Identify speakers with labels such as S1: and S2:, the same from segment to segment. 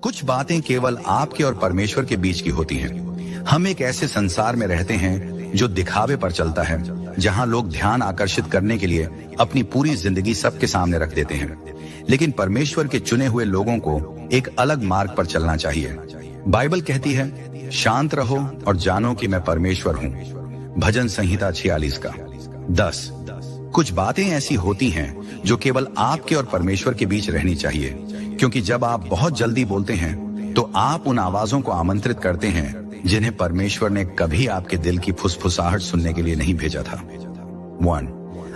S1: कुछ बातें केवल आपके और परमेश्वर के बीच की होती हैं। हम एक ऐसे संसार में रहते हैं जो दिखावे पर चलता है, जहां लोग ध्यान आकर्षित करने के लिए अपनी पूरी जिंदगी सबके सामने रख देते हैं। लेकिन परमेश्वर के चुने हुए लोगों को एक अलग मार्ग पर चलना चाहिए। बाइबल कहती है, शांत रहो और जानो कि मैं परमेश्वर हूँ। भजन संहिता 46 का 10। कुछ बातें ऐसी होती हैं जो केवल आपके और परमेश्वर के बीच रहनी चाहिए, क्योंकि जब आप बहुत जल्दी बोलते हैं तो आप उन आवाजों को आमंत्रित करते हैं जिन्हें परमेश्वर ने कभी आपके दिल की फुसफुसाहट सुनने के लिए नहीं भेजा था। 1.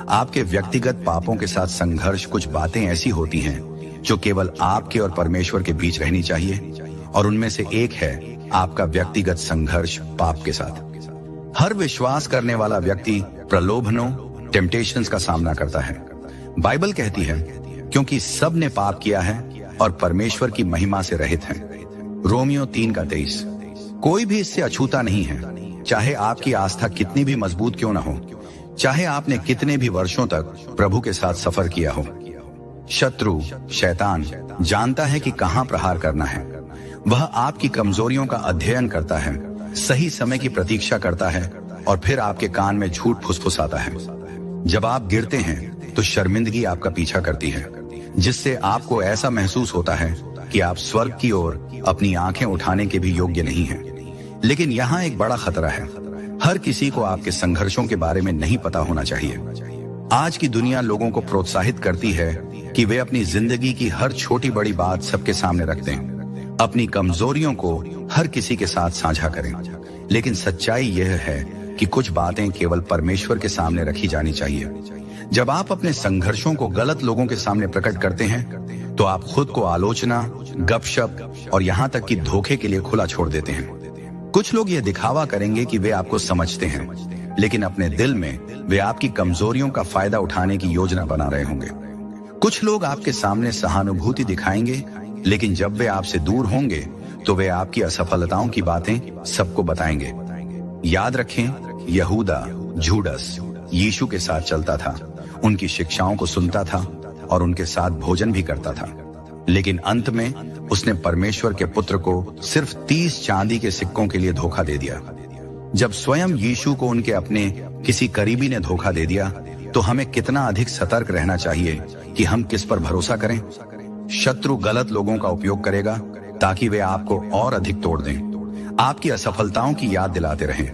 S1: आपके व्यक्तिगत पापों के साथ संघर्ष। कुछ बातें ऐसी होती हैं जो केवल आपके और परमेश्वर के बीच रहनी चाहिए, और उनमें से एक है आपका व्यक्तिगत संघर्ष पाप के साथ। हर विश्वास करने वाला व्यक्ति प्रलोभनों, टेम्पटेशंस का सामना करता है। बाइबल कहती है, क्योंकि सब ने पाप किया है और परमेश्वर की महिमा से रहित हैं। रोमियो 3:23। कोई भी इससे अछूता नहीं है, चाहे आपकी आस्था कितनी भी मजबूत क्यों ना हो, चाहे आपने कितने भी वर्षों तक प्रभु के साथ सफर किया हो। शत्रु शैतान जानता है कि कहां प्रहार करना है। वह आपकी कमजोरियों का अध्ययन करता है, सही समय की प्रतीक्षा करता है और फिर आपके कान में झूठ फुसफुसाता है। जब आप गिरते हैं तो शर्मिंदगी आपका पीछा करती है, जिससे आपको ऐसा महसूस होता है कि आप स्वर्ग की ओर अपनी आंखें उठाने के भी योग्य नहीं हैं। लेकिन यहाँ एक बड़ा खतरा है। हर किसी को आपके संघर्षों के बारे में नहीं पता होना चाहिए। आज की दुनिया लोगों को प्रोत्साहित करती है कि वे अपनी जिंदगी की हर छोटी बड़ी बात सबके सामने रख दें, अपनी कमजोरियों को हर किसी के साथ साझा करें। लेकिन सच्चाई यह है कि कुछ बातें केवल परमेश्वर के सामने रखी जानी चाहिए। जब आप अपने संघर्षों को गलत लोगों के सामने प्रकट करते हैं तो आप खुद को आलोचना, गपशप और यहाँ तक कि धोखे के लिए खुला छोड़ देते हैं। कुछ लोग यह दिखावा करेंगे कि वे आपको समझते हैं, लेकिन अपने दिल में वे आपकी कमजोरियों का फायदा उठाने की योजना बना रहे होंगे। कुछ लोग आपके सामने सहानुभूति दिखाएंगे, लेकिन जब वे आपसे दूर होंगे तो वे आपकी असफलताओं की बातें सबको बताएंगे। याद रखें, यहूदा जूडस यीशु के साथ चलता था, उनकी शिक्षाओं को सुनता था और उनके साथ भोजन भी करता था, लेकिन अंत में उसने परमेश्वर के पुत्र को सिर्फ 30 चांदी के सिक्कों के लिए धोखा दे दिया। जब स्वयं यीशु को उनके अपने किसी करीबी ने धोखा दे दिया तो हमें कितना अधिक सतर्क रहना चाहिए कि हम किस पर भरोसा करें। शत्रु गलत लोगों का उपयोग करेगा ताकि वे आपको और अधिक तोड़ दें, आपकी असफलताओं की याद दिलाते रहें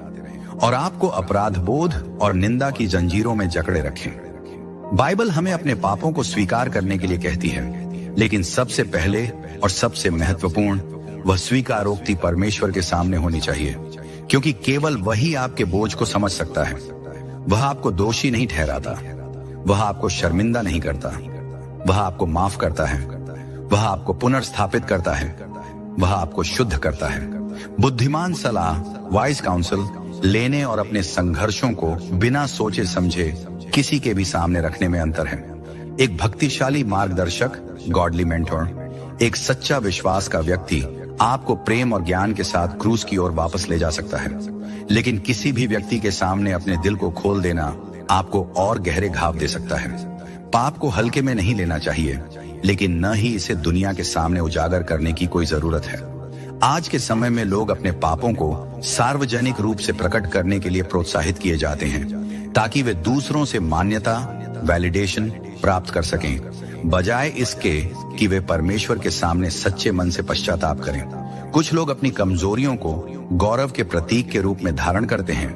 S1: और आपको अपराध बोध और निंदा की जंजीरों में जकड़े रखें। बाइबल हमें अपने पापों को स्वीकार करने के लिए कहती है, लेकिन सबसे पहले और सबसे महत्वपूर्ण वह स्वीकारोक्ति परमेश्वर के सामने होनी चाहिए, क्योंकि केवल वही आपके बोझ को समझ सकता है। वह आपको दोषी नहीं ठहराता, वह आपको शर्मिंदा नहीं करता, वह आपको माफ करता है, वह आपको पुनर्स्थापित करता है, वह आपको शुद्ध करता है। बुद्धिमान सलाह, वाइज काउंसिल लेने और अपने संघर्षों को बिना सोचे समझे किसी के भी सामने रखने में अंतर है। एक भक्तिशाली मार्गदर्शक, गॉडली मेंटोर, एक सच्चा विश्वास का व्यक्ति आपको प्रेम और ज्ञान के साथ क्रूज की ओर वापस ले जा सकता है, लेकिन किसी भी व्यक्ति के सामने अपने दिल को खोल देना आपको और गहरे घाव दे सकता है। पाप को हल्के में नहीं लेना चाहिए, लेकिन न ही इसे दुनिया के सामने उजागर करने की कोई जरूरत है। आज के समय में लोग अपने पापों को सार्वजनिक रूप से प्रकट करने के लिए प्रोत्साहित किए जाते हैं, ताकि वे दूसरों से मान्यता, वैलिडेशन प्राप्त कर सकें, बजाय इसके कि वे परमेश्वर के सामने सच्चे मन से पश्चाताप करें। कुछ लोग अपनी कमजोरियों को गौरव के प्रतीक के रूप में धारण करते हैं,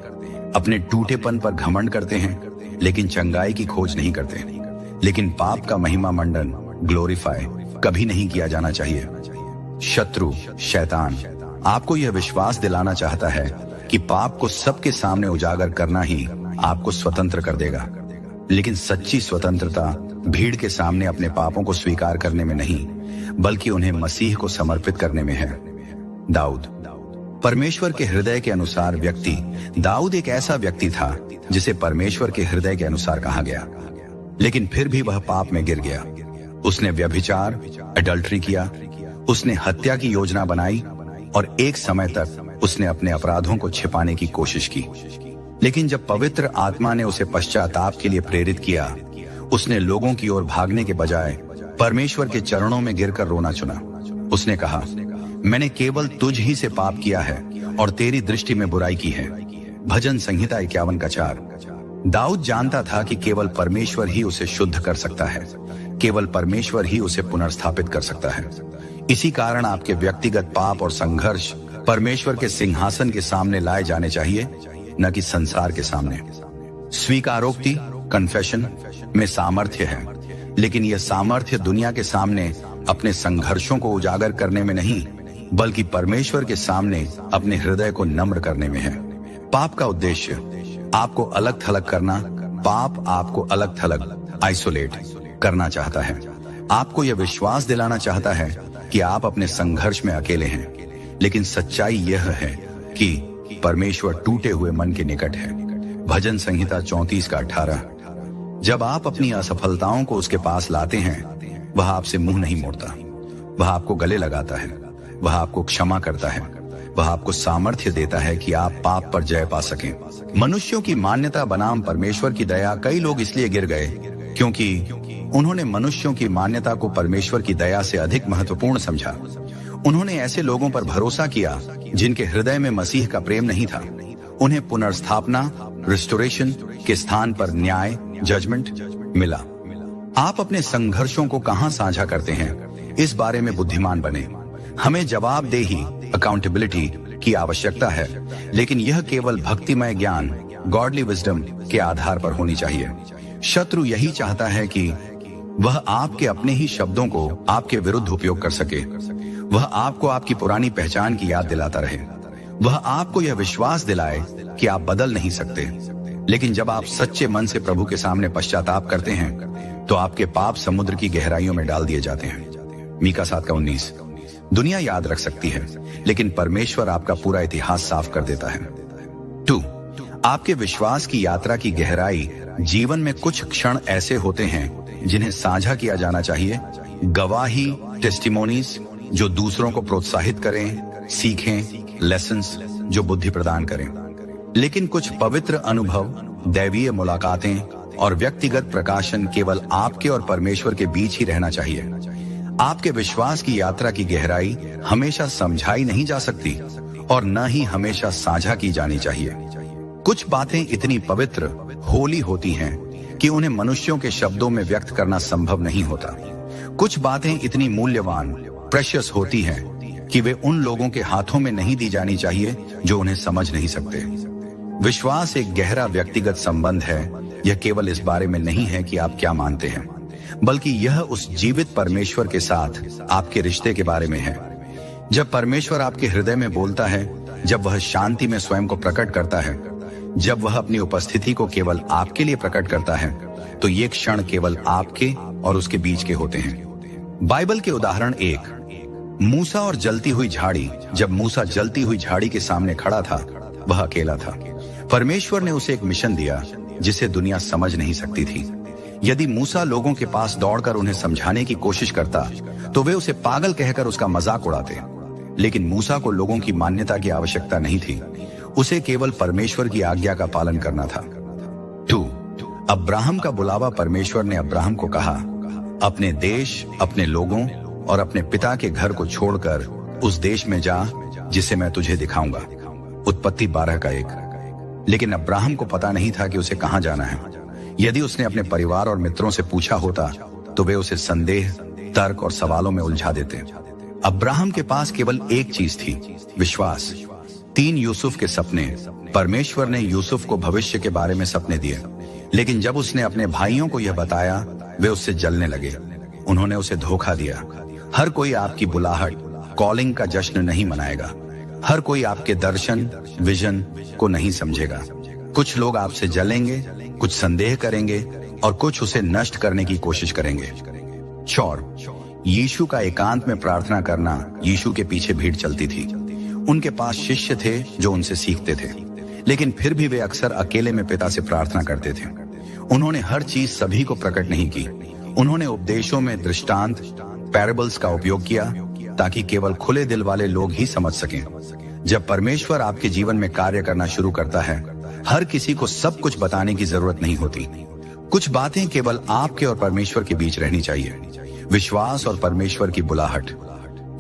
S1: अपने टूटेपन पर घमंड करते हैं, लेकिन चंगाई की खोज नहीं करते। लेकिन पाप का महिमा मंडन, ग्लोरीफाई कभी नहीं किया जाना चाहिए। शत्रु शैतान आपको यह विश्वास दिलाना चाहता है कि पाप को सबके सामने उजागर करना ही आपको स्वतंत्र कर देगा, लेकिन सच्ची स्वतंत्रता भीड़ के सामने अपने पापों को स्वीकार करने में नहीं, बल्कि उन्हें मसीह को समर्पित करने में है। दाऊद, परमेश्वर के हृदय के अनुसार व्यक्ति। दाऊद एक ऐसा व्यक्ति था जिसे परमेश्वर के हृदय के अनुसार कहा गया, लेकिन फिर भी वह पाप में गिर गया। उसने व्यभिचार, एडल्ट्री किया, उसने हत्या की योजना बनाई और एक समय तक उसने अपने अपराधों को छिपाने की कोशिश की। लेकिन जब पवित्र आत्मा ने उसे पश्चाताप के लिए प्रेरित किया, उसने लोगों की ओर भागने के बजाय परमेश्वर के चरणों में गिरकर रोना चुना। उसने कहा, मैंने केवल तुझ ही से पाप किया है और तेरी दृष्टि में बुराई की है। भजन संहिता 51 का 4। दाऊद जानता था कि केवल परमेश्वर ही उसे शुद्ध कर सकता है, केवल परमेश्वर ही उसे पुनर्स्थापित कर सकता है। इसी कारण आपके व्यक्तिगत पाप और संघर्ष परमेश्वर के सिंहासन के सामने लाए जाने चाहिए, न कि संसार के सामने। स्वीकारोक्ति कन्फेशन में सामर्थ्य है, लेकिन यह सामर्थ्य दुनिया के सामने अपने संघर्षों को उजागर करने में नहीं, बल्कि परमेश्वर के सामने अपने हृदय को नम्र करने में है। पाप का उद्देश्य आपको अलग थलग करना, पाप आपको अलग थलग आइसोलेट करना चाहता है। आपको यह विश्वास दिलाना चाहता है कि आप अपने संघर्ष में अकेले हैं, लेकिन सच्चाई यह है कि परमेश्वर टूटे हुए मन के निकट है। भजन संहिता 34 का 18। जब आप अपनी असफलताओं को उसके पास लाते हैं, वह आपसे मुंह नहीं मोड़ता, वह आपको गले लगाता है, वह आपको क्षमा करता है, वह आपको सामर्थ्य देता है कि आप पाप पर जय पा सकें। मनुष्यों की मान्यता बनाम परमेश्वर की दया। कई लोग इसलिए गिर गए क्योंकि उन्होंने मनुष्यों की मान्यता को परमेश्वर की दया से अधिक महत्वपूर्ण समझा। उन्होंने ऐसे लोगों पर भरोसा किया जिनके हृदय में मसीह का प्रेम नहीं था। उन्हें पुनर्स्थापना रिस्टोरेशन के स्थान पर न्याय जजमेंट मिला। आप अपने संघर्षों को कहां साझा करते हैं, इस बारे में बुद्धिमान बने। हमें जवाबदेही अकाउंटेबिलिटी की आवश्यकता है, लेकिन यह केवल भक्तिमय ज्ञान गॉडली विजडम के आधार पर होनी चाहिए। शत्रु यही चाहता है कि वह आपके अपने ही शब्दों को आपके विरुद्ध उपयोग कर सके। वह आपको आपकी पुरानी पहचान की याद दिलाता रहे। वह आपको यह विश्वास दिलाए कि आप बदल नहीं सकते। लेकिन जब आप सच्चे मन से प्रभु के सामने पश्चाताप करते हैं, तो आपके पाप समुद्र की गहराइयों में डाल दिए जाते हैं। मीका 7 का 19। दुनिया याद रख सकती है, लेकिन परमेश्वर आपका पूरा इतिहास साफ कर देता है। 2. आपके विश्वास की यात्रा की गहराई। जीवन में कुछ क्षण ऐसे होते हैं जिन्हें साझा किया जाना चाहिए। गवाही टेस्टिमोनीज जो दूसरों को प्रोत्साहित करें, सीखें, लेसन्स जो बुद्धि प्रदान करें। लेकिन कुछ पवित्र अनुभव, दैवीय मुलाकातें और व्यक्तिगत प्रकाशन केवल आपके और परमेश्वर के बीच ही रहना चाहिए। आपके विश्वास की यात्रा की गहराई हमेशा समझाई नहीं जा सकती और न ही हमेशा साझा की जानी चाहिए। कुछ बातें इतनी पवित्र होली होती हैं कि उन्हें मनुष्यों के शब्दों में व्यक्त करना संभव नहीं होता। कुछ बातें इतनी मूल्यवान प्रेशियस होती हैं कि वे उन लोगों के हाथों में नहीं दी जानी चाहिए जो उन्हें समझ नहीं सकते। विश्वास एक गहरा व्यक्तिगत संबंध है। यह केवल इस बारे में नहीं है कि आप क्या मानते हैं, बल्कि यह उस जीवित परमेश्वर के साथ आपके रिश्ते के बारे में है। जब परमेश्वर आपके हृदय में बोलता है, जब वह शांति में स्वयं को प्रकट करता है, जब वह अपनी उपस्थिति को केवल आपके लिए प्रकट करता है, तो ये क्षण केवल आपके और उसके बीच के होते हैं। बाइबल के उदाहरण 1, मूसा और जलती हुई झाड़ी। जब मूसा जलती हुई झाड़ी के सामने खड़ा था, वह अकेला था। परमेश्वर ने उसे एक मिशन दिया जिसे दुनिया समझ नहीं सकती थी। यदि मूसा लोगों के पास दौड़कर उन्हें समझाने की कोशिश करता, तो वे उसे पागल कहकर उसका मजाक उड़ाते। लेकिन मूसा को लोगों की मान्यता की आवश्यकता नहीं थी। उसे केवल परमेश्वर की आज्ञा का पालन करना था। 2. अब्राहम का बुलावा। परमेश्वर ने अब्राहम को कहा, अपने देश, अपने लोगों और अपने पिता के घर को छोड़कर उस देश में जा जिसे मैं तुझे दिखाऊंगा। उत्पत्ति 12 का 1। लेकिन अब्राहम को पता नहीं था कि उसे कहां जाना है। यदि उसने अपने परिवार और मित्रों से पूछा होता, तो वे उसे संदेह, तर्क और सवालों में उलझा देते। अब्राहम के पास केवल एक चीज थी, विश्वास। 3 यूसुफ के सपने। परमेश्वर ने यूसुफ को भविष्य के बारे में सपने दिए, लेकिन जब उसने अपने भाइयों को यह बताया, वे उससे जलने लगे। उन्होंने उसे धोखा दिया। हर कोई आपकी बुलाहट, कॉलिंग का जश्न नहीं मनाएगा। हर कोई आपके दर्शन, विजन को नहीं समझेगा। कुछ लोग आपसे जलेंगे, कुछ संदेह करेंगे और कुछ उसे नष्ट करने की कोशिश करेंगे। 4. यीशु का एकांत में प्रार्थना करना। यीशु के पीछे भीड़ चलती थी। उनके पास शिष्य थे जो उनसे सीखते थे, लेकिन फिर भी वे अक्सर अकेले में पिता से प्रार्थना करते थे। उन्होंने हर चीज सभी को प्रकट नहीं की। उन्होंने उपदेशों में दृष्टांत, पैराबल्स का उपयोग किया ताकि केवल खुले दिल वाले लोग ही समझ सकें। जब परमेश्वर आपके जीवन में कार्य करना शुरू करता है, हर किसी को सब कुछ बताने की जरूरत नहीं होती। कुछ बातें केवल आपके और परमेश्वर के बीच रहनी चाहिए। विश्वास और परमेश्वर की बुलाहट।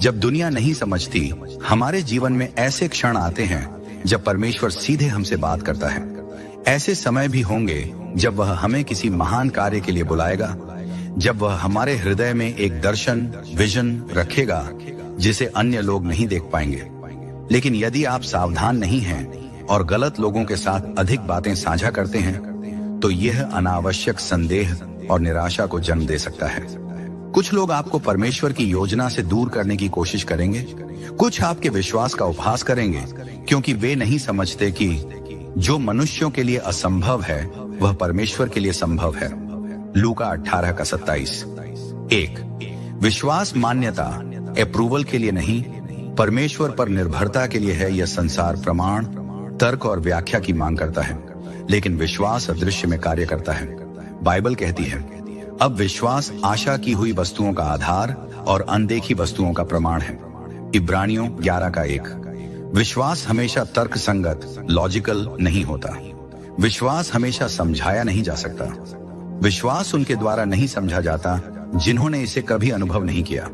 S1: जब दुनिया नहीं समझती, हमारे जीवन में ऐसे क्षण आते हैं जब परमेश्वर सीधे हमसे बात करता है। ऐसे समय भी होंगे जब वह हमें किसी महान कार्य के लिए बुलाएगा, जब वह हमारे हृदय में एक दर्शन, विजन रखेगा जिसे अन्य लोग नहीं देख पाएंगे। लेकिन यदि आप सावधान नहीं हैं और गलत लोगों के साथ अधिक बातें साझा करते हैं, तो यह अनावश्यक संदेह और निराशा को जन्म दे सकता है। कुछ लोग आपको परमेश्वर की योजना से दूर करने की कोशिश करेंगे, कुछ आपके विश्वास का उपहास करेंगे, क्योंकि वे नहीं समझते कि जो मनुष्यों के लिए असंभव है वह परमेश्वर के लिए संभव है। लूका 18:27। 1. विश्वास मान्यता अप्रूवल के लिए नहीं, परमेश्वर पर निर्भरता के लिए है। यह संसार प्रमाण, तर्क और व्याख्या की मांग करता है, लेकिन विश्वास अदृश्य में कार्य करता है। बाइबल कहती है, अब विश्वास आशा की हुई वस्तुओं का आधार और अनदेखी वस्तुओं का प्रमाण है। इब्रानियों 11:1। विश्वास हमेशा तर्क संगत, लॉजिकल नहीं होता। विश्वास हमेशा समझाया नहीं जा सकता। विश्वास उनके द्वारा नहीं समझा जाता जिन्होंने इसे कभी अनुभव नहीं किया।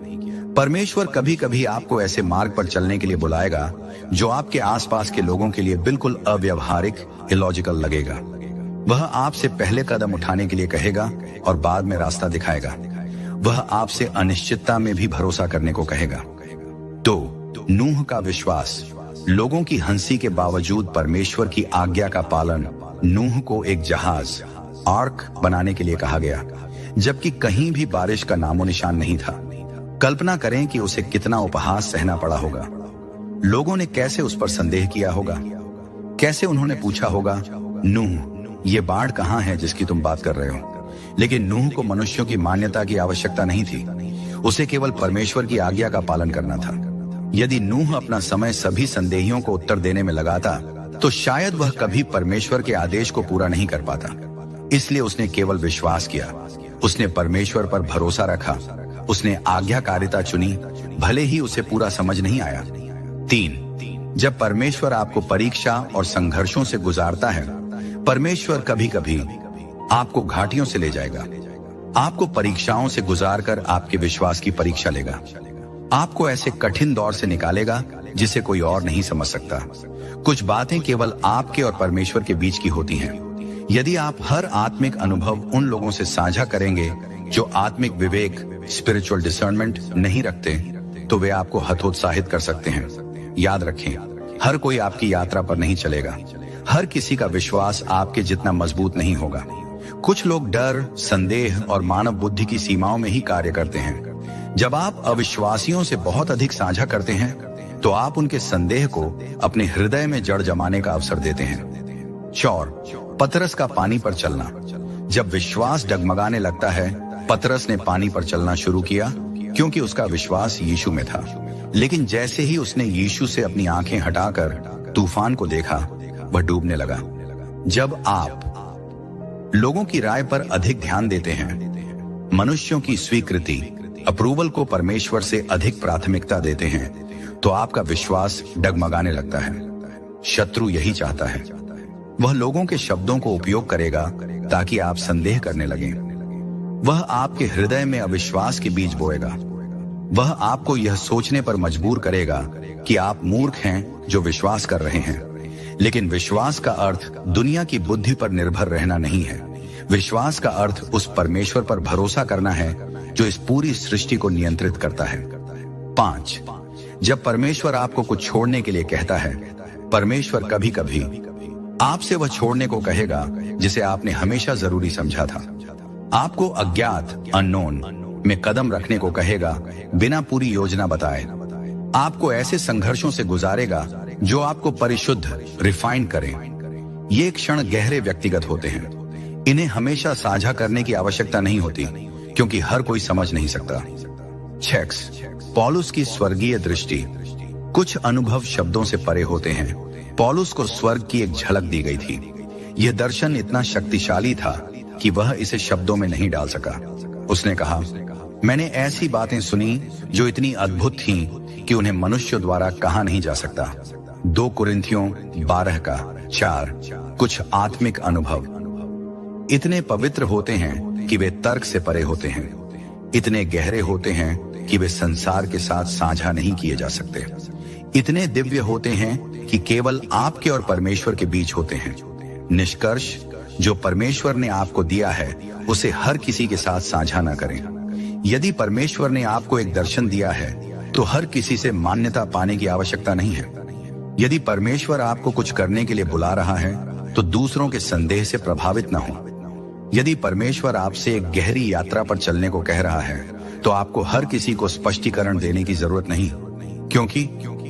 S1: परमेश्वर कभी कभी आपको ऐसे मार्ग पर चलने के लिए बुलाएगा जो आपके आसपास के लोगों के लिए बिल्कुल अव्यवहारिक, इलॉजिकल लगेगा। वह आपसे पहले कदम उठाने के लिए कहेगा और बाद में रास्ता दिखाएगा। वह आपसे अनिश्चितता में भी भरोसा करने को कहेगा। तो नूह का विश्वास, लोगों की हंसी के बावजूद परमेश्वर की आज्ञा का पालन। नूह को एक जहाज, आर्क बनाने के लिए कहा गया, जबकि कहीं भी बारिश का नामो निशान नहीं था। कल्पना करें कि उसे कितना उपहास सहना पड़ा होगा। लोगों ने कैसे उस पर संदेह किया होगा, कैसे उन्होंने पूछा होगा, नूह, ये बाढ़ कहाँ है जिसकी तुम बात कर रहे हो। लेकिन नूह को मनुष्यों की मान्यता की आवश्यकता नहीं थी, उसे केवल परमेश्वर की आज्ञा का पालन करना था। यदि नूह अपना समय सभी संदेहियों को उत्तर देने में लगाता, तो शायद वह कभी परमेश्वर के आदेश को पूरा नहीं कर पाता। इसलिए उसने केवल विश्वास किया, उसने परमेश्वर पर भरोसा रखा, उसने आज्ञाकारिता चुनी, भले ही उसे पूरा समझ नहीं आया। 3. जब परमेश्वर आपको परीक्षा और संघर्षों से गुजारता है, परमेश्वर कभी कभी आपको घाटियों से ले जाएगा। आपको परीक्षाओं से गुजारकर आपके विश्वास की परीक्षा लेगा। आपको ऐसे कठिन दौर से निकालेगा जिसे कोई और नहीं समझ सकता। कुछ बातें केवल आपके और परमेश्वर के बीच की होती हैं। यदि आप हर आत्मिक अनुभव उन लोगों से साझा करेंगे जो आत्मिक विवेक, स्पिरिचुअल डिसर्नमेंट नहीं रखते, तो वे आपको हतोत्साहित कर सकते हैं। याद रखें, हर कोई आपकी यात्रा पर नहीं चलेगा। हर किसी का विश्वास आपके जितना मजबूत नहीं होगा। कुछ लोग डर, संदेह और मानव बुद्धि की सीमाओं में ही कार्य करते हैं। जब आप अविश्वासियों से बहुत अधिक साझा करते हैं, तो आप उनके संदेह को अपने हृदय में जड़ जमाने का अवसर देते हैं। 4. पतरस का पानी पर चलना। जब विश्वास डगमगाने लगता है, पतरस ने पानी पर चलना शुरू किया क्योंकि उसका विश्वास यीशु में था। लेकिन जैसे ही उसने यीशु से अपनी आंखें हटाकर तूफान को देखा, वह डूबने लगा। जब आप लोगों की राय पर अधिक ध्यान देते हैं, मनुष्यों की स्वीकृति, अप्रूवल को परमेश्वर से अधिक प्राथमिकता देते हैं, तो आपका विश्वास डगमगाने लगता है। शत्रु यही चाहता है। वह लोगों के शब्दों को उपयोग करेगा ताकि आप संदेह करने लगें। वह आपके हृदय में अविश्वास के बीज बोएगा। वह आपको यह सोचने पर मजबूर करेगा कि आप मूर्ख हैं जो विश्वास कर रहे हैं। लेकिन विश्वास का अर्थ दुनिया की बुद्धि पर निर्भर रहना नहीं है। विश्वास का अर्थ उस परमेश्वर पर भरोसा करना है जो इस पूरी सृष्टि को नियंत्रित करता है। 5. जब परमेश्वर आपको कुछ छोड़ने के लिए कहता है, परमेश्वर कभी कभी आपसे वह छोड़ने को कहेगा जिसे आपने हमेशा जरूरी समझा था। आपको अज्ञात, अननोन में कदम रखने को कहेगा बिना पूरी योजना बताए। आपको ऐसे संघर्षों से गुजारेगा जो आपको परिशुद्ध, रिफाइंड करें। ये क्षण गहरे व्यक्तिगत होते हैं। इन्हें हमेशा साझा करने की आवश्यकता नहीं होती, क्योंकि हर कोई समझ नहीं सकता। 6. पौलुस की स्वर्गीय दृष्टि। कुछ अनुभव शब्दों से परे होते हैं। पौलुस को स्वर्ग की एक झलक दी गई थी। यह दर्शन इतना शक्तिशाली था कि वह इसे शब्दों में नहीं डाल सका। उसने कहा, मैंने ऐसी बातें सुनी जो इतनी अद्भुत थीं कि उन्हें मनुष्य द्वारा कहा नहीं जा सकता। 2 कुरिन्थियों 12:4। कुछ आत्मिक अनुभव इतने पवित्र होते हैं कि वे तर्क से परे होते हैं, इतने गहरे होते हैं कि वे संसार के साथ साझा नहीं किए जा सकते। इतने दिव्य होते हैं कि केवल आपके और परमेश्वर के बीच होते हैं। निष्कर्ष, जो परमेश्वर ने आपको दिया है उसे हर किसी के साथ साझा न करें। यदि परमेश्वर ने आपको एक दर्शन दिया है तो हर किसी से मान्यता पाने की आवश्यकता नहीं है। यदि परमेश्वर आपको कुछ करने के लिए बुला रहा है तो दूसरों के संदेह से प्रभावित न हो। यदि परमेश्वर आपसे एक गहरी यात्रा पर चलने को कह रहा है तो आपको हर किसी को स्पष्टीकरण देने की जरूरत नहीं, क्योंकि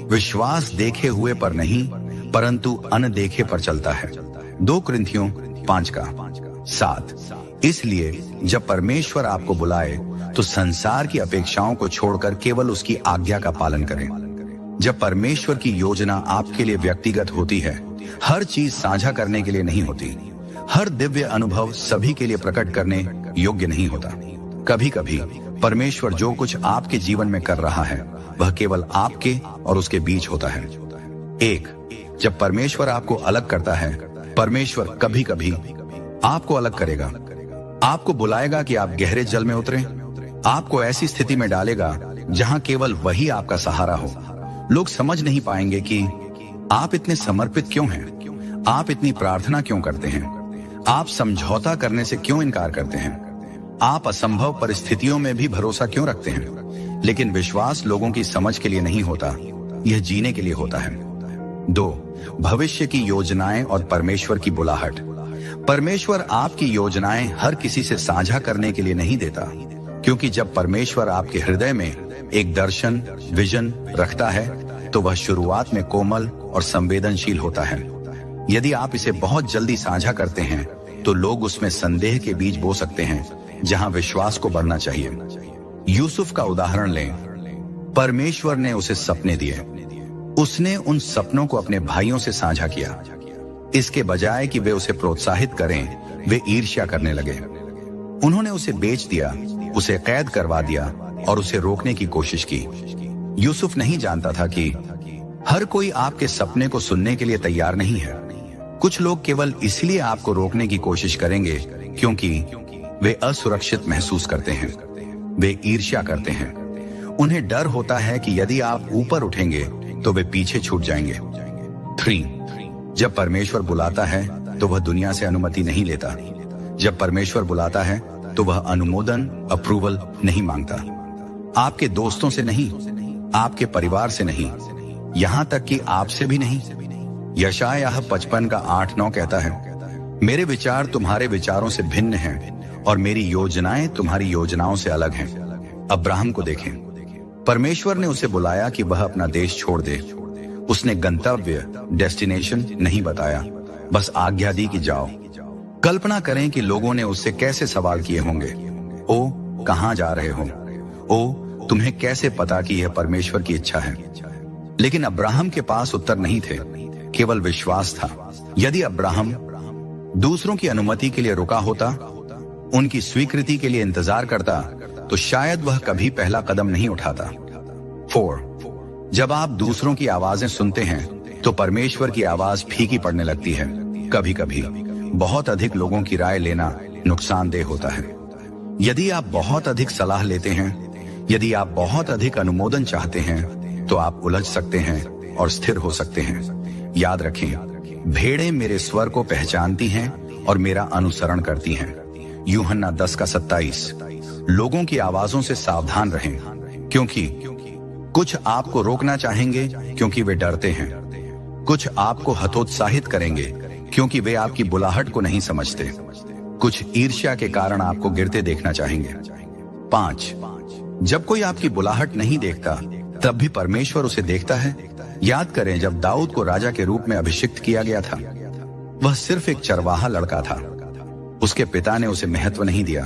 S1: विश्वास देखे हुए पर नहीं परंतु अनदेखे पर चलता है। 2 कुरिन्थियों 5:7। इसलिए जब परमेश्वर आपको बुलाए तो संसार की अपेक्षाओं को छोड़कर केवल उसकी आज्ञा का पालन करें। जब परमेश्वर की योजना आपके लिए व्यक्तिगत होती है, हर चीज साझा करने के लिए नहीं होती। हर दिव्य अनुभव सभी के लिए प्रकट करने योग्य नहीं होता। कभी कभी परमेश्वर जो कुछ आपके जीवन में कर रहा है वह केवल आपके और उसके बीच होता है। 1, जब परमेश्वर आपको अलग करता है, परमेश्वर कभी कभी आपको अलग करेगा। आपको बुलाएगा कि आप गहरे जल में उतरें, आपको ऐसी स्थिति में डालेगा जहां केवल वही आपका सहारा हो। लोग समझ नहीं पाएंगे कि आप इतने समर्पित क्यों हैं, आप इतनी प्रार्थना क्यों करते हैं, आप समझौता करने से क्यों इनकार करते हैं, आप असंभव परिस्थितियों में भी भरोसा क्यों रखते हैं। लेकिन विश्वास लोगों की समझ के लिए नहीं होता, यह जीने के लिए होता है। 2, भविष्य की योजनाएं और परमेश्वर की बुलाहट। परमेश्वर आपकी योजनाएं हर किसी से साझा करने के लिए नहीं देता, क्योंकि जब परमेश्वर आपके हृदय में एक दर्शन, विजन रखता है तो वह शुरुआत में कोमल और संवेदनशील होता है। यदि आप इसे बहुत जल्दी साझा करते हैं तो लोग उसमें संदेह के बीज बो सकते हैं जहां विश्वास को बढ़ना चाहिए। यूसुफ का उदाहरण लें। परमेश्वर ने उसे सपने दिए, उसने उन सपनों को अपने भाइयों से साझा किया। इसके बजाय कि वे उसे प्रोत्साहित करें, वे ईर्ष्या करने लगे। उन्होंने उसे बेच दिया, उसे कैद करवा दिया और उसे रोकने की कोशिश की। यूसुफ नहीं जानता था कि हर कोई आपके सपने को सुनने के लिए तैयार नहीं है। कुछ लोग केवल इसलिए आपको रोकने की कोशिश करेंगे क्योंकि वे असुरक्षित महसूस करते हैं, वे ईर्ष्या करते हैं। उन्हें डर होता है कि यदि आप ऊपर उठेंगे तो वे पीछे छूट जाएंगे। 3, जब परमेश्वर बुलाता है तो वह दुनिया से अनुमति नहीं लेता। जब परमेश्वर बुलाता है तो वह अनुमोदन, अप्रूवल नहीं मांगता। आपके दोस्तों से नहीं, आपके परिवार से नहीं, यहां तक कि आपसे भी नहीं। यशायाह 55:8-9 कहता है, मेरे विचार तुम्हारे विचारों से भिन्न हैं और मेरी योजनाएं तुम्हारी योजनाओं से अलग हैं। अब्राहम को देखें, परमेश्वर ने उसे बुलाया कि वह अपना देश छोड़ दे। उसने गंतव्य, डेस्टिनेशन नहीं बताया, बस आज्ञा दी कि जाओ। कल्पना करें कि लोगों ने उससे कैसे सवाल किए होंगे, ओ कहां जा रहे हो, ओ तुम्हें कैसे पता कि यह परमेश्वर की इच्छा है। लेकिन अब्राहम के पास उत्तर नहीं थे, केवल विश्वास था। यदि अब्राहम दूसरों की अनुमति के लिए रुका होता, उनकी स्वीकृति के लिए इंतजार करता, तो शायद वह कभी पहला कदम नहीं उठाता। 4, जब आप दूसरों की आवाजें सुनते हैं तो परमेश्वर की आवाज फीकी पड़ने लगती है। कभी कभी बहुत अधिक लोगों की राय लेना नुकसानदेह होता है। यदि आप बहुत अधिक सलाह लेते हैं, यदि आप बहुत अधिक अनुमोदन चाहते हैं तो आप उलझ सकते हैं और स्थिर हो सकते हैं। याद रखें, भेड़ें मेरे स्वर को पहचानती हैं और मेरा अनुसरण करती हैं। यूहन्ना 10:27। लोगों की आवाजों से सावधान रहें, क्योंकि कुछ आपको रोकना चाहेंगे क्योंकि वे डरते हैं, कुछ आपको हतोत्साहित करेंगे क्योंकि वे आपकी बुलाहट को नहीं समझते, कुछ ईर्ष्या के कारण आपको गिरते देखना चाहेंगे। 5, जब कोई आपकी बुलाहट नहीं देखता तब भी परमेश्वर उसे देखता है। याद करें, जब दाऊद को राजा के रूप में अभिषिक्त किया गया था, वह सिर्फ एक चरवाहा लड़का था। उसके पिता ने उसे महत्व नहीं दिया,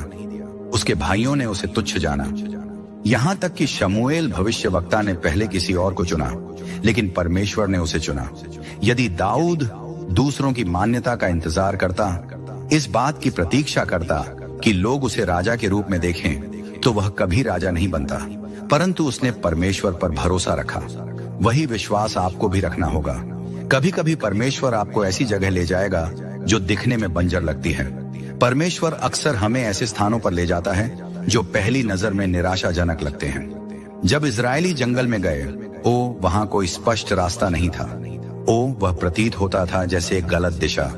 S1: उसके भाइयों ने उसे तुच्छ जाना। यहां तक कि शमूएल भविष्यवक्ता ने पहले किसी और को चुना, लेकिन परमेश्वर ने उसे चुना। यदि दाऊद दूसरों की मान्यता का इंतजार करता, इस बात की प्रतीक्षा करता कि लोग उसे राजा के रूप में देखें, तो वह कभी राजा नहीं बनता। परंतु उसने परमेश्वर पर भरोसा रखा। वही विश्वास आपको भी रखना होगा। कभी कभी परमेश्वर आपको ऐसी जगह ले जाएगा जो दिखने में बंजर लगती है। परमेश्वर अक्सर हमें ऐसे स्थानों पर ले जाता है जो पहली नजर में निराशाजनक लगते हैं। जब इजरायली जंगल में गए, वहां कोई स्पष्ट रास्ता नहीं था। वह प्रतीत होता था जैसे एक गलत दिशा।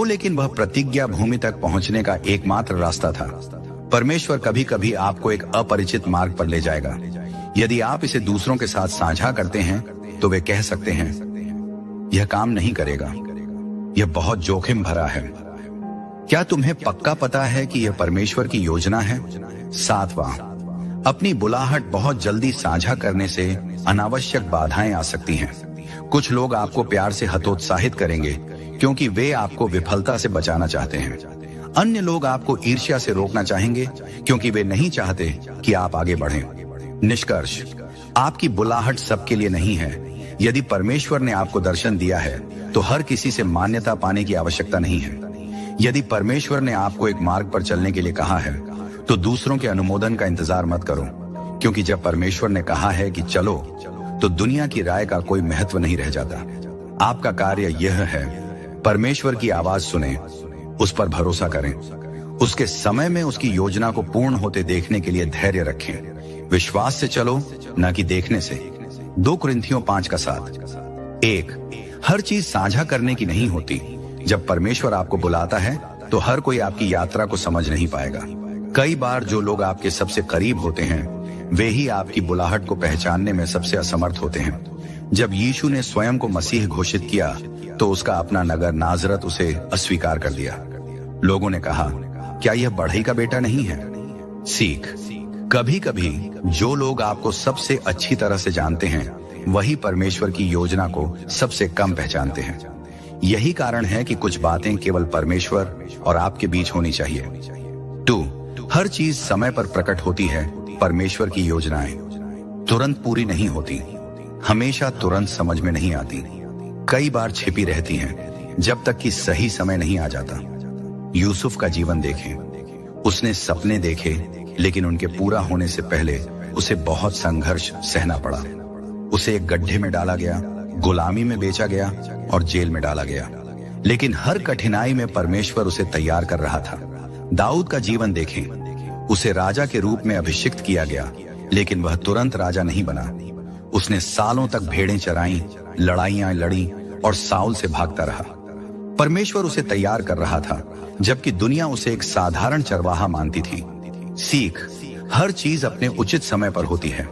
S1: लेकिन वह प्रतिज्ञा भूमि तक पहुंचने का एकमात्र रास्ता था। परमेश्वर कभी कभी आपको एक अपरिचित मार्ग पर ले जाएगा। यदि आप इसे दूसरों के साथ साझा करते हैं तो वे कह सकते हैं, यह काम नहीं करेगा, यह बहुत जोखिम भरा है। क्या तुम्हें पक्का पता है कि यह परमेश्वर की योजना है? 7वां, अपनी बुलाहट बहुत जल्दी साझा करने से अनावश्यक बाधाएं आ सकती हैं। कुछ लोग आपको प्यार से हतोत्साहित करेंगे क्योंकि वे आपको विफलता से बचाना चाहते हैं। अन्य लोग आपको ईर्ष्या से रोकना चाहेंगे क्योंकि वे नहीं चाहते कि आप आगे बढ़ें। निष्कर्ष, आपकी बुलाहट सबके लिए नहीं है। यदि परमेश्वर ने आपको दर्शन दिया है तो हर किसी से मान्यता पाने की आवश्यकता नहीं है। यदि परमेश्वर ने आपको एक मार्ग पर चलने के लिए कहा है तो दूसरों के अनुमोदन का इंतजार मत करो, क्योंकि जब परमेश्वर ने कहा है कि चलो, तो दुनिया की राय का कोई महत्व नहीं रह जाता। आपका कार्य यह है, परमेश्वर की आवाज सुने, उस पर भरोसा करें, उसके समय में उसकी योजना को पूर्ण होते देखने के लिए धैर्य रखें। विश्वास से चलो, न कि देखने से। 2 कुरिन्थियों 5:7। 1, हर चीज साझा करने की नहीं होती। जब परमेश्वर आपको बुलाता है तो हर कोई आपकी यात्रा को समझ नहीं पाएगा। कई बार जो लोग आपके सबसे करीब होते हैं वे ही आपकी बुलाहट को पहचानने में सबसे असमर्थ होते हैं। जब यीशु ने स्वयं को मसीह घोषित किया तो उसका अपना नगर नाजरत उसे अस्वीकार कर दिया। लोगों ने कहा, क्या यह बढ़ई का बेटा नहीं है? सीख, कभी कभी जो लोग आपको सबसे अच्छी तरह से जानते हैं वही परमेश्वर की योजना को सबसे कम पहचानते हैं। यही कारण है कि कुछ बातें केवल परमेश्वर और आपके बीच होनी चाहिए। 2, हर चीज समय पर प्रकट होती है। परमेश्वर की योजनाएं तुरंत पूरी नहीं होती, हमेशा तुरंत समझ में नहीं आती। कई बार छिपी रहती हैं जब तक कि सही समय नहीं आ जाता। यूसुफ का जीवन देखें, उसने सपने देखे, लेकिन उनके पूरा होने से पहले उसे बहुत संघर्ष सहना पड़ा। उसे एक गड्ढे में डाला गया, गुलामी में बेचा गया और जेल में डाला गया, लेकिन हर कठिनाई में परमेश्वर उसे तैयार कर रहा था। दाऊद का जीवन देखें, उसे राजा के रूप में अभिषिक्त किया गया, लेकिन वह तुरंत राजा नहीं बना। उसने सालों तक भेड़ें चराई, लड़ाइयां लड़ी और साउल से भागता रहा। परमेश्वर उसे तैयार कर रहा था, जबकि दुनिया उसे एक साधारण चरवाहा मानती थी। सीख, हर चीज अपने उचित समय पर होती है।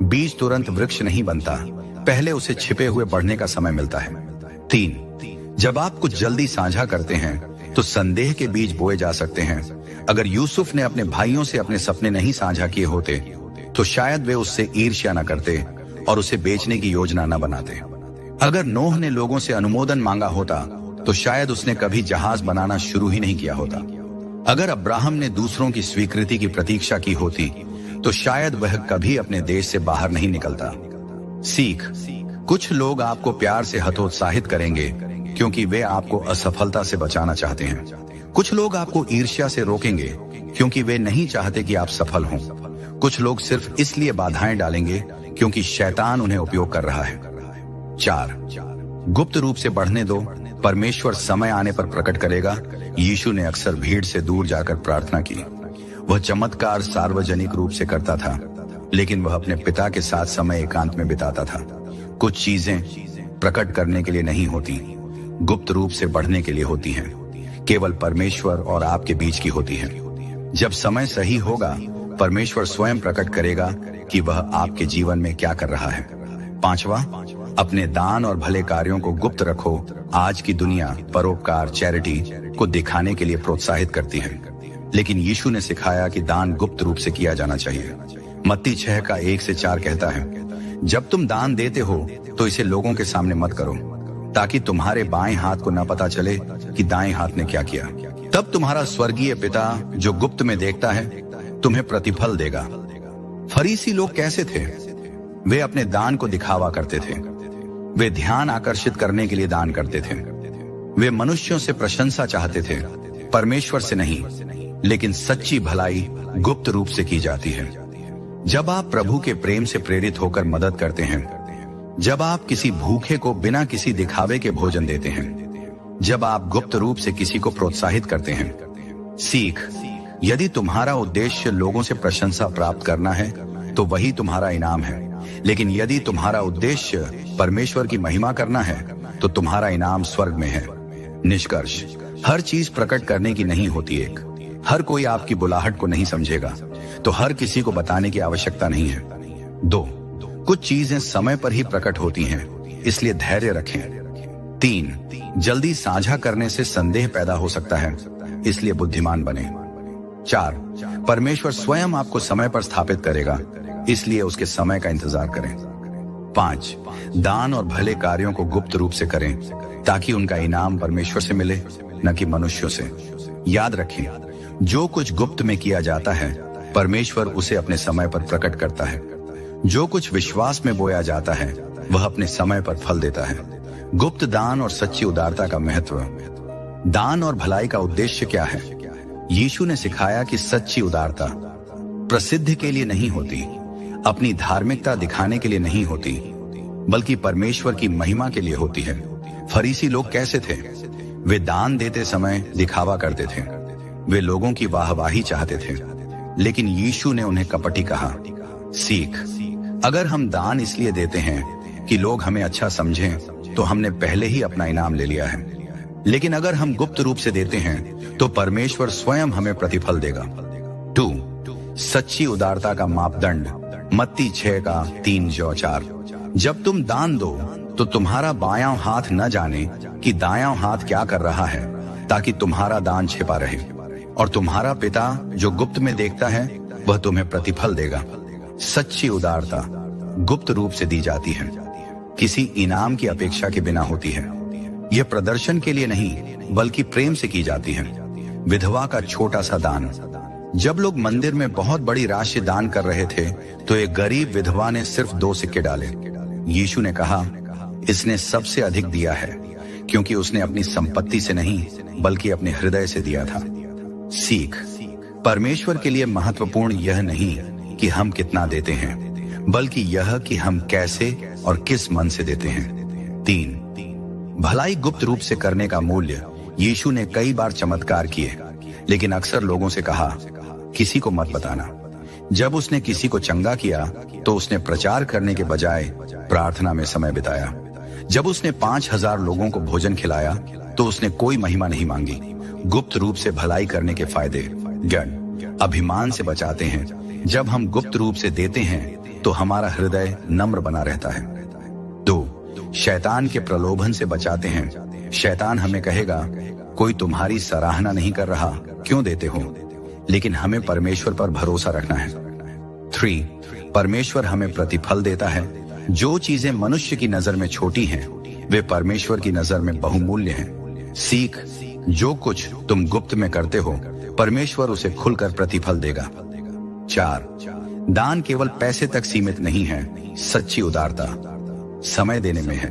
S1: बीज तुरंत वृक्ष नहीं बनता, पहले उसे छिपे हुए बढ़ने का समय मिलता है। 3, जब आप कुछ जल्दी साझा करते हैं तो संदेह के बीज बोए जा सकते हैं। अगर यूसुफ ने अपने भाइयों से अपने सपने नहीं साझा किए होते तो शायद वे उससे ईर्ष्या न करते और उसे बेचने की योजना न बनाते। अगर नूह ने लोगों से अनुमोदन मांगा होता तो शायद उसने कभी जहाज बनाना शुरू ही नहीं किया होता। अगर अब्राहम ने दूसरों की स्वीकृति की प्रतीक्षा की होती तो शायद वह कभी अपने देश से बाहर नहीं निकलता। सीख, कुछ लोग आपको प्यार से हतोत्साहित करेंगे क्योंकि वे आपको असफलता से बचाना चाहते हैं। कुछ लोग आपको ईर्ष्या से रोकेंगे क्योंकि वे नहीं चाहते कि आप सफल हों। कुछ लोग सिर्फ इसलिए बाधाएं डालेंगे क्योंकि शैतान उन्हें उपयोग कर रहा है। 4, गुप्त रूप से बढ़ने दो, परमेश्वर समय आने पर प्रकट करेगा। यीशु ने अक्सर भीड़ से दूर जाकर प्रार्थना की। वह चमत्कार सार्वजनिक रूप से करता था, लेकिन वह अपने पिता के साथ समय एकांत में बिताता था। कुछ चीजें प्रकट करने के लिए नहीं होती, गुप्त रूप से बढ़ने के लिए होती हैं। केवल परमेश्वर और आपके बीच की होती है। जब समय सही होगा, परमेश्वर स्वयं प्रकट करेगा कि वह आपके जीवन में क्या कर रहा है। 5वां, अपने दान और भले कार्यों को गुप्त रखो। आज की दुनिया परोपकार, चैरिटी को दिखाने के लिए प्रोत्साहित करती है, लेकिन यीशु ने सिखाया कि दान गुप्त रूप से किया जाना चाहिए। मत्ती 6:1-4 कहता है, जब तुम दान देते हो तो इसे लोगों के सामने मत करो, ताकि तुम्हारे बाएं हाथ को न पता चले कि दाएं हाथ ने क्या किया। तब तुम्हारा स्वर्गीय पिता जो गुप्त में देखता है तुम्हें प्रतिफल देगा। फरीसी लोग कैसे थे? वे अपने दान को दिखावा करते थे। वे ध्यान आकर्षित करने के लिए दान करते थे। वे मनुष्यों से प्रशंसा चाहते थे, परमेश्वर से नहीं। लेकिन सच्ची भलाई गुप्त रूप से की जाती है। जब आप प्रभु के प्रेम से प्रेरित होकर मदद करते हैं, जब आप किसी भूखे को बिना किसी दिखावे के भोजन देते हैं, जब आप गुप्त रूप से किसी को प्रोत्साहित करते हैं। सीख, यदि तुम्हारा उद्देश्य लोगों से प्रशंसा प्राप्त करना है तो तो वही तुम्हारा इनाम है। लेकिन यदि तुम्हारा उद्देश्य परमेश्वर की महिमा करना है तो तुम्हारा इनाम स्वर्ग में है। निष्कर्ष, हर चीज प्रकट करने की नहीं होती। हर कोई आपकी बुलाहट को नहीं समझेगा, तो हर किसी को बताने की आवश्यकता नहीं है। 2, कुछ चीजें समय पर ही प्रकट होती हैं, इसलिए धैर्य रखें। 3, जल्दी साझा करने से संदेह पैदा हो सकता है, इसलिए बुद्धिमान बने। 4, परमेश्वर स्वयं आपको समय पर स्थापित करेगा, इसलिए उसके समय का इंतजार करें। 5, दान और भले कार्यों को गुप्त रूप से करें ताकि उनका इनाम परमेश्वर से मिले, न कि मनुष्यों से। याद रखें, जो कुछ गुप्त में किया जाता है परमेश्वर उसे अपने समय पर प्रकट करता है। जो कुछ विश्वास में बोया जाता है वह अपने समय पर फल देता है। गुप्त दान और सच्ची उदारता का महत्व। दान और भलाई का उद्देश्य क्या है? यीशु ने सिखाया कि सच्ची उदारता प्रसिद्धि के लिए नहीं होती, अपनी धार्मिकता दिखाने के लिए नहीं होती, बल्कि परमेश्वर की महिमा के लिए होती है। फरीसी लोग कैसे थे? वे दान देते समय दिखावा करते थे, वे लोगों की वाहवाही चाहते थे। लेकिन यीशु ने उन्हें कपटी कहा, सीख, अगर हम दान इसलिए देते हैं कि लोग हमें अच्छा समझें तो हमने पहले ही अपना इनाम ले लिया है। लेकिन अगर हम गुप्त रूप से देते हैं तो परमेश्वर स्वयं हमें प्रतिफल देगा। 2, सच्ची उदारता का मापदंड। मत्ती 6:3-4। जब तुम दान दो तो तुम्हारा बायां हाथ न जाने कि दायां हाथ क्या कर रहा है, ताकि तुम्हारा दान छिपा रहे, और तुम्हारा पिता जो गुप्त में देखता है वह तुम्हें प्रतिफल देगा। सच्ची उदारता गुप्त रूप से दी जाती है, किसी इनाम की अपेक्षा के बिना होती है। यह प्रदर्शन के लिए नहीं बल्कि प्रेम से की जाती है। विधवा का छोटा सा दान। जब लोग मंदिर में बहुत बड़ी राशि दान कर रहे थे तो एक गरीब विधवा ने सिर्फ 2 सिक्के डाले। यीशु ने कहा, इसने सबसे अधिक दिया है, क्योंकि उसने अपनी संपत्ति से नहीं बल्कि अपने हृदय से दिया था। सीख, परमेश्वर के लिए महत्वपूर्ण यह नहीं कि हम कितना देते हैं, बल्कि यह कि हम कैसे और किस मन से देते हैं। 3, भलाई गुप्त रूप से करने का मूल्य। यीशु ने कई बार चमत्कार किए, लेकिन अक्सर लोगों से कहा, किसी को मत बताना। जब उसने किसी को चंगा किया तो उसने प्रचार करने के बजाय प्रार्थना में समय बिताया। जब उसने 5000 लोगों को भोजन खिलाया तो उसने कोई महिमा नहीं मांगी। गुप्त रूप से भलाई करने के फायदे। गण अभिमान से बचाते हैं। जब हम गुप्त रूप से देते हैं तो हमारा हृदय नम्र बना रहता है। 2, शैतान के प्रलोभन से बचाते हैं। शैतान हमें कहेगा, कोई तुम्हारी सराहना नहीं कर रहा, क्यों देते हो? लेकिन हमें परमेश्वर पर भरोसा रखना है। 3, परमेश्वर हमें प्रतिफल देता है। जो चीजें मनुष्य की नजर में छोटी हैं, वे परमेश्वर की नजर में बहुमूल्य हैं। सीख, जो कुछ तुम गुप्त में करते हो परमेश्वर उसे खुलकर प्रतिफल देगा। 4, दान केवल पैसे तक सीमित नहीं है। सच्ची उदारता समय देने में है,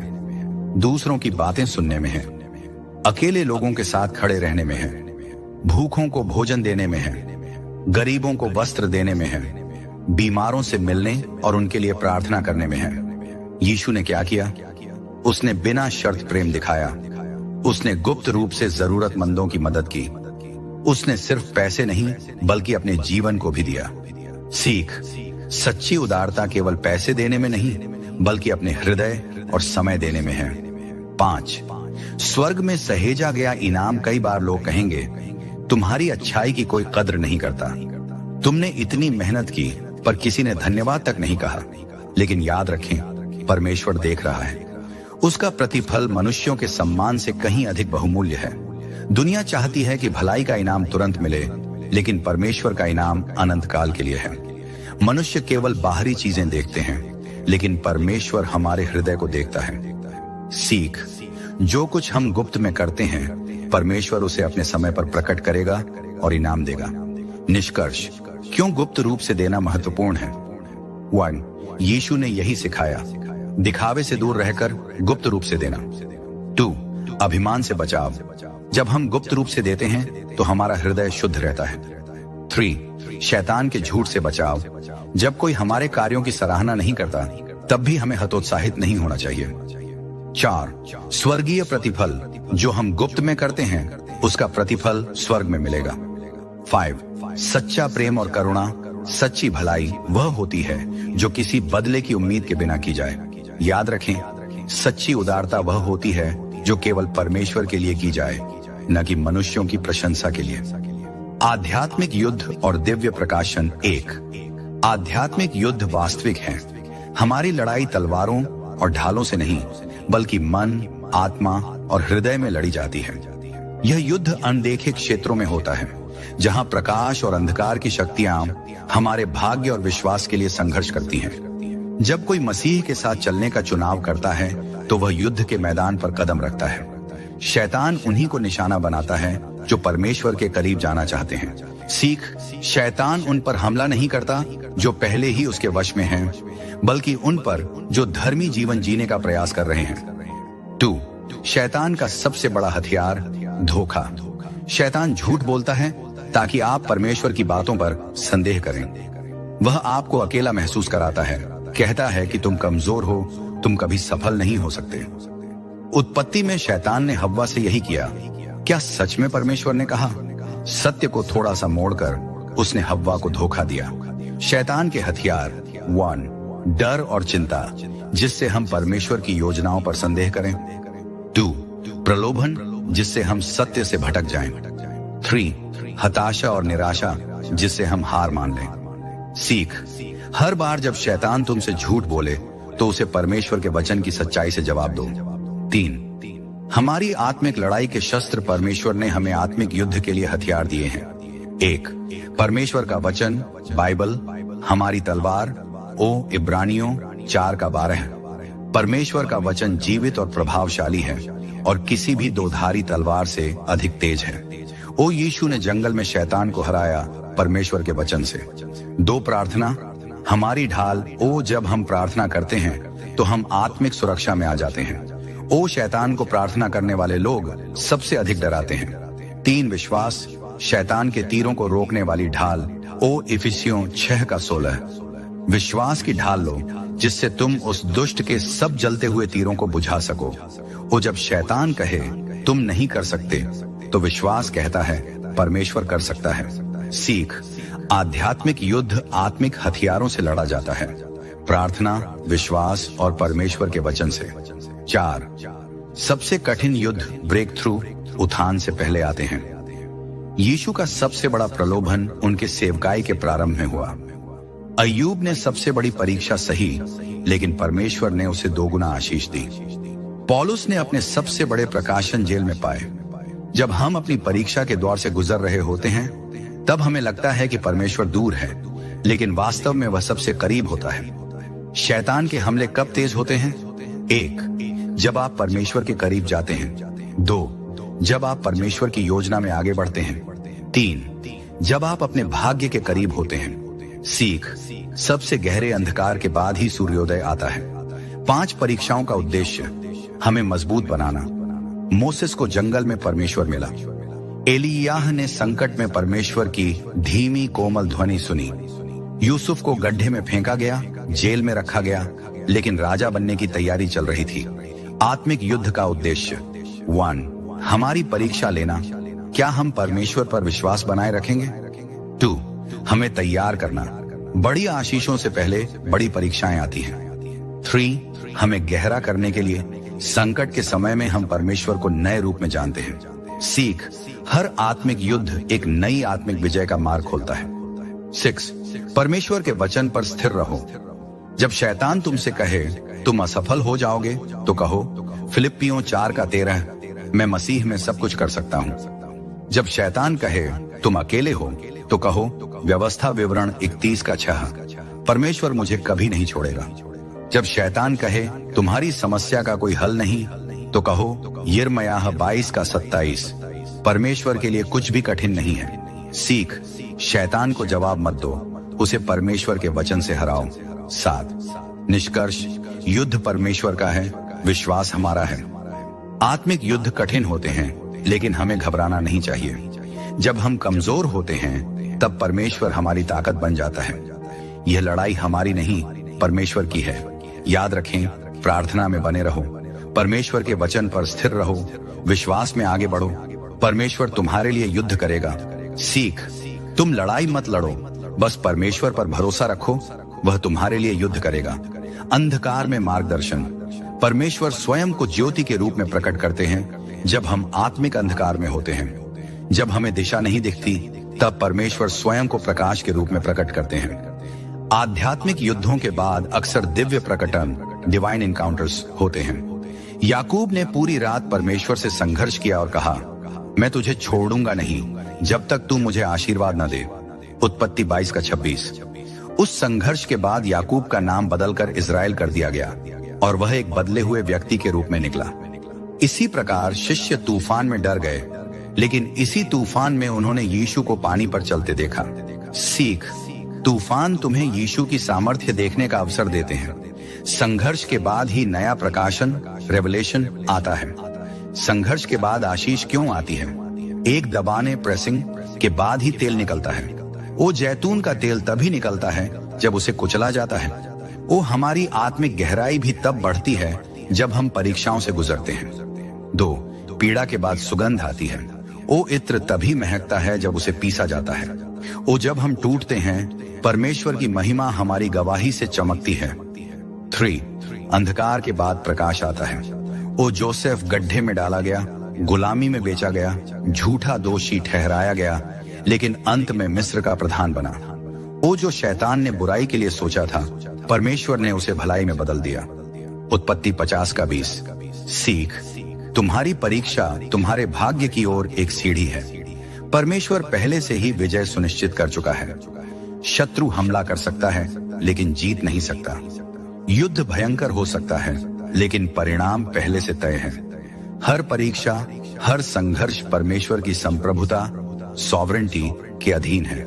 S1: दूसरों की बातें सुनने में है, अकेले लोगों के साथ खड़े रहने में है, भूखों को भोजन देने में है, गरीबों को वस्त्र देने में है, बीमारों से मिलने और उनके लिए प्रार्थना करने में है। यीशु ने क्या किया? उसने बिना शर्त प्रेम दिखाया। उसने गुप्त रूप से जरूरतमंदों की मदद की। उसने सिर्फ पैसे नहीं बल्कि अपने जीवन को भी दिया। सीख, सच्ची उदारता केवल पैसे देने में नहीं बल्कि अपने हृदय और समय देने में है। 5, स्वर्ग में सहेजा गया इनाम। कई बार लोग कहेंगे, तुम्हारी अच्छाई की कोई कद्र नहीं करता, तुमने इतनी मेहनत की पर किसी ने धन्यवाद तक नहीं कहा। लेकिन याद रखें, परमेश्वर देख रहा है। उसका प्रतिफल मनुष्यों के सम्मान से कहीं अधिक बहुमूल्य है। दुनिया चाहती है कि भलाई का इनाम तुरंत मिले, लेकिन परमेश्वर का इनाम अनंत काल के लिए है। मनुष्य केवल बाहरी चीजें देखते हैं, लेकिन परमेश्वर हमारे हृदय को देखता है। सीख, जो कुछ हम गुप्त में करते हैं परमेश्वर उसे अपने समय पर प्रकट करेगा और इनाम देगा। निष्कर्ष, क्यों गुप्त रूप से देना महत्वपूर्ण है? 1, यीशु ने यही सिखाया, दिखावे से दूर रहकर गुप्त रूप से देना। 2, अभिमान से बचाव। जब हम गुप्त रूप से देते हैं तो हमारा हृदय शुद्ध रहता है। 3, शैतान के झूठ से बचाव। जब कोई हमारे कार्यों की सराहना नहीं करता तब भी हमें हतोत्साहित नहीं होना चाहिए। 4, स्वर्गीय प्रतिफल। जो हम गुप्त में करते हैं उसका प्रतिफल स्वर्ग में मिलेगा। 5, सच्चा प्रेम और करुणा। सच्ची भलाई वह होती है जो किसी बदले की उम्मीद के बिना की जाए। याद रखें, सच्ची उदारता वह होती है जो केवल परमेश्वर के लिए की जाए, न कि मनुष्यों की प्रशंसा के लिए। आध्यात्मिक युद्ध और दिव्य प्रकाशन। 1। आध्यात्मिक युद्ध वास्तविक है। हमारी लड़ाई तलवारों और ढालों से नहीं, बल्कि मन, आत्मा और हृदय में लड़ी जाती है। यह युद्ध अनदेखे क्षेत्रों में होता है, जहां प्रकाश और अंधकार की शक्तियां हमारे भाग्य और विश्वास के लिए संघर्ष करती हैं। जब कोई मसीह के साथ चलने का चुनाव करता है तो वह युद्ध के मैदान पर कदम रखता है। शैतान उन्हीं को निशाना बनाता है जो परमेश्वर के करीब जाना चाहते हैं। सीख, शैतान उन पर हमला नहीं करता जो पहले ही उसके वश में हैं, बल्कि उन पर जो धर्मी जीवन जीने का प्रयास कर रहे हैं। 2। शैतान का सबसे बड़ा हथियार धोखा। शैतान झूठ बोलता है ताकि आप परमेश्वर की बातों पर संदेह करें। वह आपको अकेला महसूस कराता है, कहता है कि तुम कमजोर हो, तुम कभी सफल नहीं हो सकते। उत्पत्ति में शैतान ने हव्वा से यही किया। क्या सच में परमेश्वर ने कहा? सत्य को थोड़ा सा मोड़कर उसने हव्वा को धोखा दिया। शैतान के हथियार 1। डर और चिंता, जिससे हम परमेश्वर की योजनाओं पर संदेह करें। 2। प्रलोभन, जिससे हम सत्य से भटक जाएं। 3। हताशा और निराशा, जिससे हम हार मान लें। सीख, हर बार जब शैतान तुमसे झूठ बोले तो उसे परमेश्वर के वचन की सच्चाई से जवाब दो। 3। हमारी आत्मिक लड़ाई के शस्त्र परमेश्वर ने हमें आत्मिक युद्ध के लिए हथियार दिए हैं। 1। परमेश्वर का वचन, बाइबल हमारी तलवार। इब्रानियों 4:12। परमेश्वर का वचन जीवित और प्रभावशाली है और किसी भी दोधारी तलवार से अधिक तेज है। यीशु ने जंगल में शैतान को हराया परमेश्वर के वचन से। 2। प्रार्थना, हमारी ढाल। जब हम प्रार्थना करते हैं तो हम आत्मिक सुरक्षा में आ जाते हैं। शैतान को प्रार्थना करने वाले लोग सबसे अधिक डराते हैं। 3। विश्वास, शैतान के तीरों को रोकने वाली ढाल। इफिसियों 6:16। विश्वास की ढाल लो, जिससे तुम उस दुष्ट के सब जलते हुए तीरों को बुझा सको। जब शैतान कहे तुम नहीं कर सकते, तो विश्वास कहता है परमेश्वर कर सकता है। सीख, आध्यात्मिक युद्ध आत्मिक हथियारों से लड़ा जाता है, प्रार्थना, विश्वास और परमेश्वर के वचन से। 4। सबसे कठिन युद्ध ब्रेक थ्रू, उत्थान से पहले आते हैं। यीशु का सबसे बड़ा प्रलोभन उनके सेवकाई के प्रारंभ में हुआ। अय्यूब ने सबसे बड़ी परीक्षा सही, लेकिन परमेश्वर ने उसे 2 गुना आशीष दी। पौलुस ने अपने सबसे बड़े प्रकाशन जेल में पाए। जब हम अपनी परीक्षा के दौर से गुजर रहे होते हैं, तब हमें लगता है कि परमेश्वर दूर है, लेकिन वास्तव में वह सबसे करीब होता है। शैतान के हमले कब तेज होते हैं? 1। जब आप परमेश्वर के करीब जाते हैं। 2। जब आप परमेश्वर की योजना में आगे बढ़ते हैं। 3। जब आप अपने भाग्य के करीब होते हैं। सीख, सबसे गहरे अंधकार के बाद ही सूर्योदय आता है। 5 परीक्षाओं का उद्देश्य हमें मजबूत बनाना। मोसेस को जंगल में परमेश्वर मिला। एलियाह ने संकट में परमेश्वर की धीमी कोमल ध्वनि सुनी। यूसुफ को गड्ढे में फेंका गया, जेल में रखा गया, लेकिन राजा बनने की तैयारी चल रही थी। आत्मिक युद्ध का उद्देश्य 1। हमारी परीक्षा लेना, क्या हम परमेश्वर पर विश्वास बनाए रखेंगे। 2। हमें तैयार करना, बड़ी आशीषों से पहले बड़ी परीक्षाएं आती हैं। 3। हमें गहरा करने के लिए, संकट के समय में हम परमेश्वर को नए रूप में जानते हैं। सीख, हर आत्मिक युद्ध एक नई आत्मिक विजय का मार्ग खोलता है। 6। परमेश्वर के वचन पर स्थिर रहो। जब शैतान तुमसे कहे तुम असफल हो जाओगे, तो कहो फिलिप्पियों 4:13, मैं मसीह में सब कुछ कर सकता हूँ। जब शैतान कहे तुम अकेले हो, तो कहो व्यवस्था विवरण 31:6, परमेश्वर मुझे कभी नहीं छोड़ेगा। जब शैतान कहे तुम्हारी समस्या का कोई हल नहीं, तो कहो यिर्मयाह 22:27, परमेश्वर के लिए कुछ भी कठिन नहीं है। सीख, शैतान को जवाब मत दो, उसे परमेश्वर के वचन से हराओ। 7। निष्कर्ष, युद्ध परमेश्वर का है, विश्वास हमारा है। आत्मिक युद्ध कठिन होते हैं, लेकिन हमें घबराना नहीं चाहिए। जब हम कमजोर होते हैं, तब परमेश्वर हमारी ताकत बन जाता है। यह लड़ाई हमारी नहीं, परमेश्वर की है। याद रखें, प्रार्थना में बने रहो, परमेश्वर के वचन पर स्थिर रहो, विश्वास में आगे बढ़ो। परमेश्वर तुम्हारे लिए युद्ध करेगा। सीख, तुम लड़ाई मत लड़ो, बस परमेश्वर पर भरोसा रखो, वह तुम्हारे लिए युद्ध करेगा। अंधकार में मार्गदर्शन। परमेश्वर स्वयं को ज्योति के रूप में प्रकट करते हैं जब हम आत्मिक अंधकार में होते हैं। जब हमें दिशा नहीं दिखती, तब परमेश्वर स्वयं को प्रकाश के रूप में प्रकट करते हैं। आध्यात्मिक युद्धों के बाद अक्सर दिव्य प्रकटन, डिवाइन एनकाउंटर्स होते हैं। याकूब ने पूरी रात परमेश्वर से संघर्ष किया और कहा, मैं तुझे छोड़ूंगा नहीं जब तक तू मुझे आशीर्वाद न दे। उत्पत्ति 22:26। उस संघर्ष के बाद याकूब का नाम बदलकर इजराइल कर दिया गया और वह एक बदले हुए व्यक्ति के रूप में निकला। इसी प्रकार शिष्य तूफान में डर गए, लेकिन इसी तूफान में उन्होंने यीशु को पानी पर चलते देखा। सीख। तूफान तुम्हें यीशु की सामर्थ्य देखने का अवसर देते हैं। संघर्ष के बाद ही नया प्रकाशन, रेवलेशन आता है। संघर्ष के बाद आशीष क्यों आती है? एक दबाने, प्रेसिंग के बाद ही तेल निकलता है। वो जैतून का तेल तभी निकलता है जब उसे कुचला जाता है। वो हमारी आत्मिक गहराई भी तब बढ़ती है जब हम परीक्षाओं से गुजरते हैं। 2. पीड़ा के बाद सुगंध आती है। वो इत्र तभी महकता है जब उसे पीसा जाता है। वो जब हम टूटते हैं, परमेश्वर की महिमा हमारी गवाही से चमकती है। 3. अंधकार के बाद प्रकाश आता है। वो जोसेफ गड्ढे में डाला गया, गुलामी में बेचा गया, झूठा दोषी ठहराया गया, लेकिन अंत में मिस्र का प्रधान बना। वो जो शैतान ने बुराई के लिए सोचा था, परमेश्वर ने उसे भलाई में बदल दिया। उत्पत्ति 50:20। सीख। तुम्हारी परीक्षा तुम्हारे भाग्य की ओर एक सीढ़ी है। परमेश्वर पहले से ही विजय सुनिश्चित कर चुका है। शत्रु हमला कर सकता है, लेकिन जीत नहीं सकता। युद्ध भयंकर हो सकता है, लेकिन परिणाम पहले से तय है। हर परीक्षा, हर संघर्ष परमेश्वर की संप्रभुता, सॉवरेंटी के अधीन है।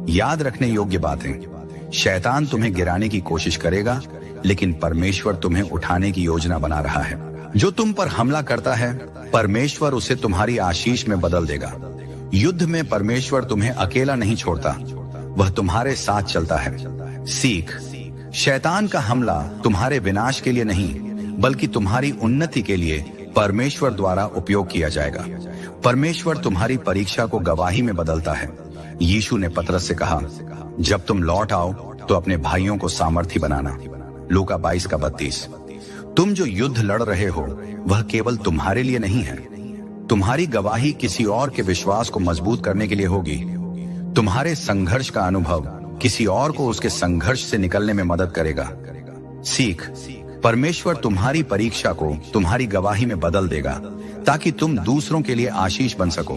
S1: याद रखने योग्य बातें। शैतान तुम्हें गिराने की कोशिश करेगा, लेकिन परमेश्वर तुम्हें उठाने की योजना बना रहा है। जो तुम पर हमला करता है, परमेश्वर उसे तुम्हारी आशीष में बदल देगा। युद्ध में परमेश्वर तुम्हें अकेला नहीं छोड़ता, वह तुम्हारे साथ चलता है। सीख। शैतान का हमला तुम्हारे विनाश के लिए नहीं, बल्कि तुम्हारी उन्नति के लिए परमेश्वर द्वारा उपयोग किया जाएगा। परमेश्वर तुम्हारी परीक्षा को गवाही में बदलता है। यीशु ने पतरस से कहा, जब तुम लौट आओ तो अपने भाइयों को सामर्थी बनाना। लूका 22:32। तुम जो युद्ध लड़ रहे हो, वह केवल तुम्हारे लिए नहीं है। तुम्हारी गवाही किसी और के विश्वास को मजबूत करने के लिए होगी। तुम्हारे संघर्ष का अनुभव किसी और को उसके संघर्ष से निकलने में मदद करेगा। सीख। परमेश्वर तुम्हारी परीक्षा को तुम्हारी गवाही में बदल देगा, ताकि तुम दूसरों के लिए आशीष बन सको।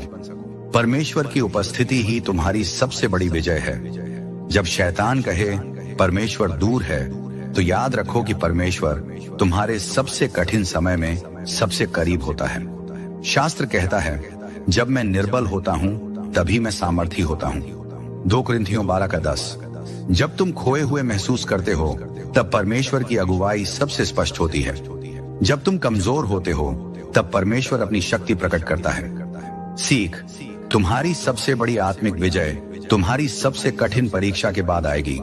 S1: परमेश्वर की उपस्थिति ही तुम्हारी सबसे बड़ी विजय है। जब शैतान कहे परमेश्वर दूर है, तो याद रखो कि परमेश्वर तुम्हारे सबसे कठिन समय में सबसे करीब होता है। शास्त्र कहता है, जब मैं निर्बल होता हूँ तभी मैं सामर्थी होता हूँ। 2 कुरिन्थियों 12:10। जब तुम खोए हुए महसूस करते हो, तब परमेश्वर की अगुवाई सबसे स्पष्ट होती है। जब तुम कमजोर होते हो, तब परमेश्वर अपनी शक्ति प्रकट करता है। सीख। तुम्हारी सबसे बड़ी आत्मिक विजय तुम्हारी सबसे कठिन परीक्षा के बाद आएगी।